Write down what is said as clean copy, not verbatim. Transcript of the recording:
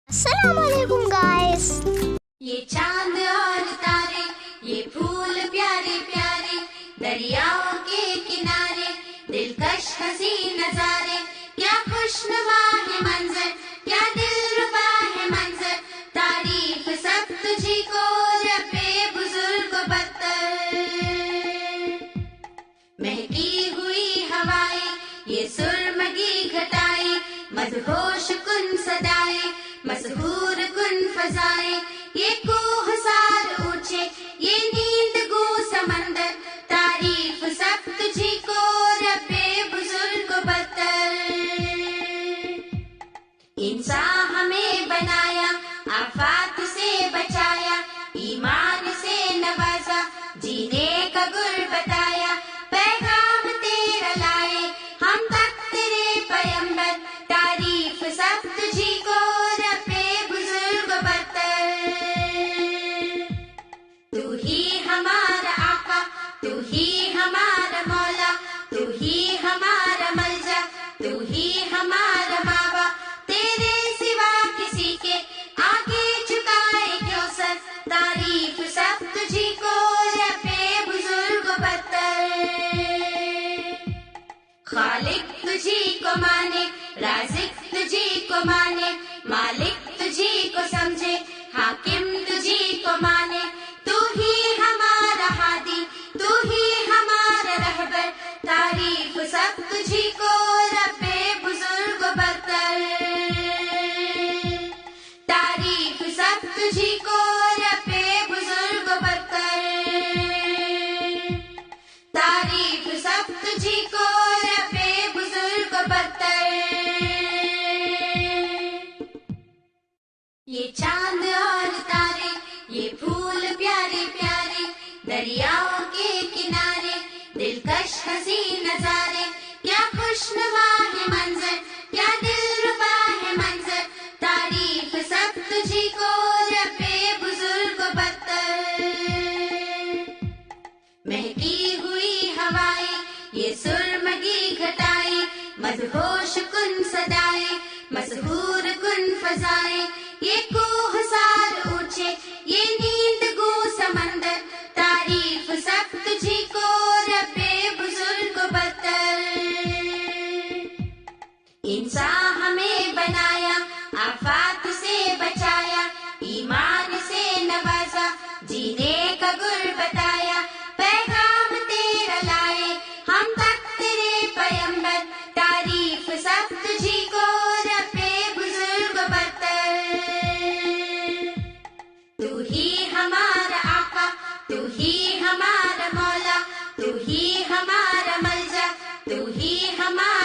السلام علیکم گائز. یہ چاند اور تارے، یہ پھول پیارے پیارے، دریاؤں کے کنارے، دلکش حسین نظارے، کیا خوشنما ہے منظر، کیا دلربا ہے منظر، تعریف سب تجھی کو رب بزرگ و برتر. مہکی ہوئی ہوائیں، یہ سرمگی گھٹائیں، مدہوش کن صدائیں، مسحور کن فضائیں، یہ کوہ سار اونچے، یہ نیند گو سمندر، تعریف سب تجھی کو رب بزرگ و برتر. انسان ہمیں بنایا، آفات سے بچایا، ایمان سے نوازا، جینے کا گر بتایا، پیغام تیرا لائے ہم تک تیرے پیمبر، تعریف سب تجھی کو رب بزرگ و برتر. تو ہی ہمارا آقا، تو ہی ہمارا مولا، تو ہی ہمارا ملجا، تو ہی ہمارا ماوا، تیرے سوا کسی کے آگے جھکائے کیوں سر، تعریف سب تجھی کو رب بزرگ و برتر. خالق تجھی کو مانے، رازق تجھی کو مانے، مالک تجھی کو سمجھے، حاکم تجھی کو مانے، تو ہی ہمارا ہادی، تو ہی ہمارا رہبر، تعریف سب تجھی کو رب بزرگ و برتر. تعریف سب تجھی کو رب بزرگ و برتر. تعریف سب تجھی کو رب بزرگ و برتر. یہ چاند اور تارے، یہ پھول پیارے پیارے، دریاؤں کے کنارے، دلکش حسین نظارے، کیا خوشنما ہے منظر، کیا دلربا ہے منظر، تعریف سب تجھی کو رب بزرگ و برتر. مہکی ہوئی ہوائیں، یہ سرمگی گھٹائیں، مدہوش کن صدائیں، مسحور کن فضائیں، یہ کوہ سار اونچے، یہ نیند گو سمندر، تعریف سب تجھی کو رب بزرگ و برتر. انسان ہمیں بنایا، آفات سے بچایا، ایمان سے نوازا، جینے کا گر بتایا، پیغام تیرا لائے ہم تک تیرے پیمبر، تعریف سب تجھی کو رب بزرگ و برتر. تو ہی ہمارا آقا، تو ہی ہمارا مولا، تو ہی ہمارا ملجا، تو ہی ہمارا